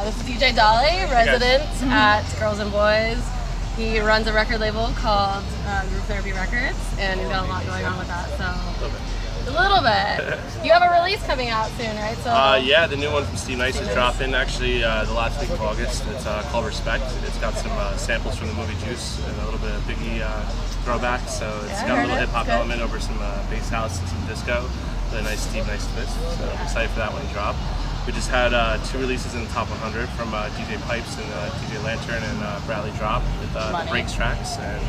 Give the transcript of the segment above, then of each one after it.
This is DJ Dali, resident at Girls and Boys. He runs a record label called Group Therapy Records, and he's got a lot going on with that. So a little bit. You have a release coming out soon, right? So yeah, the new one from Steve Nice is dropping actually the last week of August. It's called Respect. It's got some samples from the movie Juice and a little bit of Biggie throwback. So it's got a little hip hop element over some bass house and some disco. Really nice Steve Nice twist. So I'm excited for that one to drop. We just had 2 releases in the top 100 from DJ Pipes and DJ Lantern and Bradley Drop with the breaks tracks, and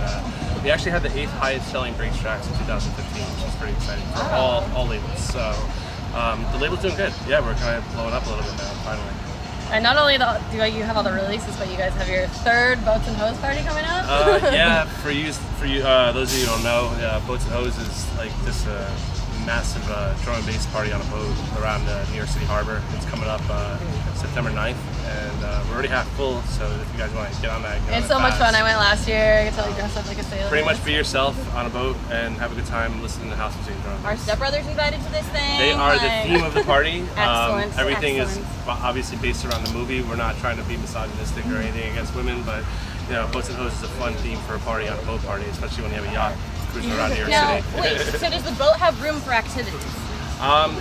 we actually had the 8th highest selling breaks tracks in 2015, which is pretty exciting for all labels. So the label's doing good. Yeah, we're kind of blowing up a little bit now, finally. And not only do you have all the releases, but you guys have your 3rd Boats and Hose party coming up. Yeah, for you, those of you who don't know, Boats and Hose is like this massive drum and bass party on a boat around New York City Harbor. It's coming up September 9th, and we're already half full, so if you guys want to get on that, it's so much fun. I went last year. I could tell you dressed up like a sailor. Pretty much be yourself on a boat and have a good time listening to house music and drum. Are stepbrothers invited to this thing? They are the theme of the party. Excellent. Everything is obviously based around the movie. We're not trying to be misogynistic or anything against women, but you know, Boats and Hose is a fun theme for a party on a boat party, especially when you have a yacht cruising around New York City. Wait, so does the boat have room for activities?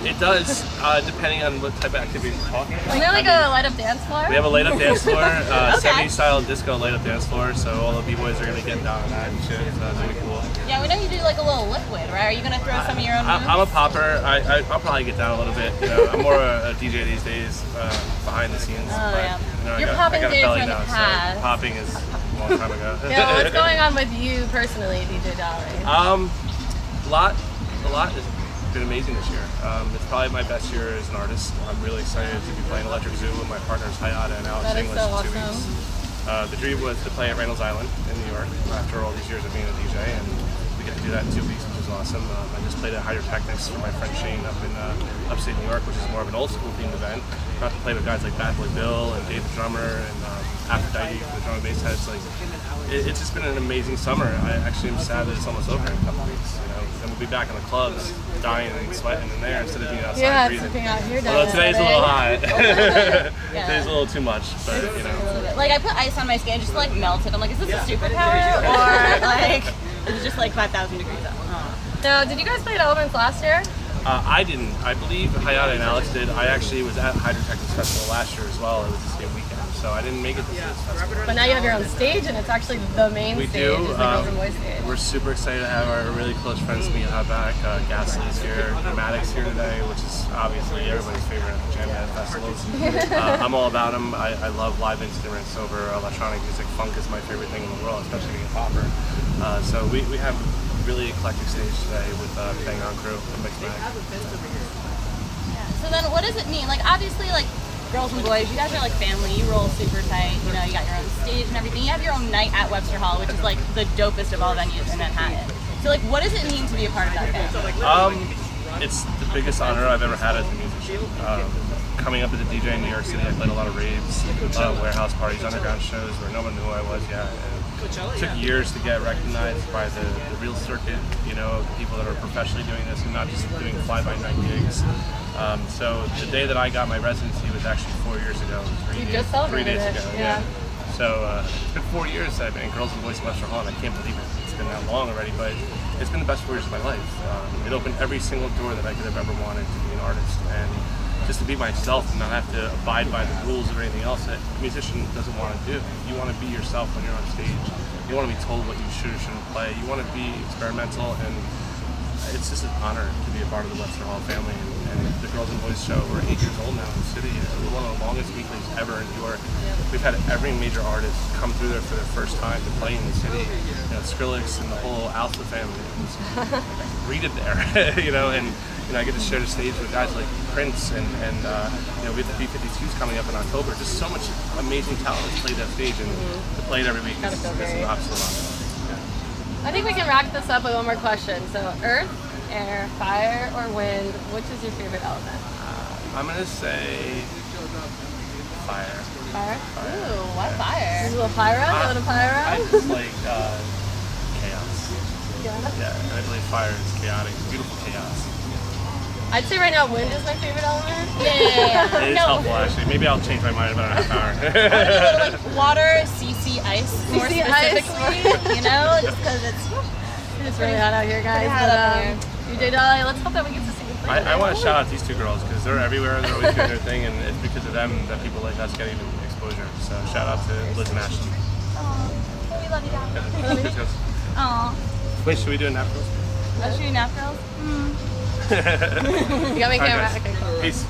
It does, depending on what type of activity you're talking about. Isn't there like a light-up dance floor? We have a light-up dance floor, 70s style disco light-up dance floor, so all the b-boys are going to get down on that and shit. It's really cool. Yeah, we know you do like a little liquid, right? Are you going to throw some of your own moves? I'm a popper. I'll probably get down a little bit. You know, I'm more a DJ these days, behind the scenes. Oh, but, yeah. You know, You're popping days from the past. So popping is a long time ago. Yeah, what's going on with you personally, DJ Dali? A lot has been amazing this year. It's probably my best year as an artist. I'm really excited to be playing Electric Zoo with my partners Hayata and Alex English so in 2 weeks. The dream was to play at Reynolds Island in New York after all these years of being a DJ, and we get to do that in 2 weeks, which is awesome. I just played at Hydrotechnics for my friend Shane up in upstate New York, which is more of an old school themed event. Got to play with guys like Bad Boy Bill and Dave the Drummer and Aphrodite for the drum and bass heads. Like, it's just been an amazing summer. I actually am sad that it's almost over in a couple weeks. You know, and we'll be back in the clubs, dying and sweating in there instead of being outside breathing. Out here. Although today's a little hot. Today's a little too much, but you know. Like I put ice on my skin just to like melt it. I'm like, is this a superpower or like is it just like 5,000 degrees out? Now, did you guys play at Elements last year? I didn't. I believe Hayata and Alex did. I actually was at Hydrotechnics Festival last year as well. It was the same weekend, so I didn't make it to this festival. But now you have your own stage, and it's actually the main stage. It's the Girls and Boys stage. We're super excited to have our really close friends meet back. Ghastly's here, Dramatic's here today, which is obviously everybody's favorite jam band festivals. I'm all about them. I love live instruments over electronic music. Funk is my favorite thing in the world, especially being a popper. So we have really eclectic stage today with BangOn crew and Mixed Mag. Yeah. So then what does it mean? Like obviously like Girls and Boys, you guys are like family, you roll super tight, you know, you got your own stage and everything. You have your own night at Webster Hall, which is like the dopest of all venues in Manhattan. So like what does it mean to be a part of that band? It's the biggest honor I've ever had as a musician. Coming up as a DJ in New York City, I played a lot of raves, a lot of warehouse parties, underground shows where no one knew who I was yet. It took years to get recognized by the real circuit, you know, people that are professionally doing this and not just doing fly-by-night gigs. So the day that I got my residency was actually 4 years ago. 3 days ago. Yeah. So it's been 4 years that I've been in Girls and Boys at Webster Hall, and I can't believe it. It's been that long already, but it's been the best 4 years of my life. It opened every single door that I could have ever wanted to be an artist, and just to be myself and not have to abide by the rules or anything else that a musician doesn't want to do. You want to be yourself when you're on stage. You want to be told what you should or shouldn't play. You want to be experimental, and it's just an honor to be a part of the Webster Hall family. And the Girls and Boys show, we're 8 years old now in the city. We're one of the longest weeklies ever in New York. We've had every major artist come through there for their first time to play in the city. You know, Skrillex and the whole Alpha family. Read it there, you know, and you know, I get to share the stage with guys like Prince and you know, we have the B-52s coming up in October. Just so much amazing talent that's played that stage, and to play it every week is an absolute honor. Yeah. I think we can wrap this up with one more question. So, earth, air, fire, or wind, which is your favorite element? I'm gonna say fire. Fire? Ooh, why fire? A little pyro? A little pyro? I just like chaos. Yeah. Yeah, I believe fire is chaotic, beautiful chaos. I'd say right now wind is my favorite element. Yeah. It is helpful actually. Maybe I'll change my mind in about a half hour. I want to do a little like water, CC ice, more CC ice. specifically, you know, just because It's really hot out here, guys. hot out here. DJ Dali, let's hope that we get to see you play. I want to shout out these two girls because they're everywhere. They're always doing their thing, and it's because of them that people like us get even exposure. So shout out to Liz and Ashton. we love you guys. Aw. Wait, should we do a nap girls? Let's shoot nap girls. You got me All right, camera. guys. Okay, cool. Peace.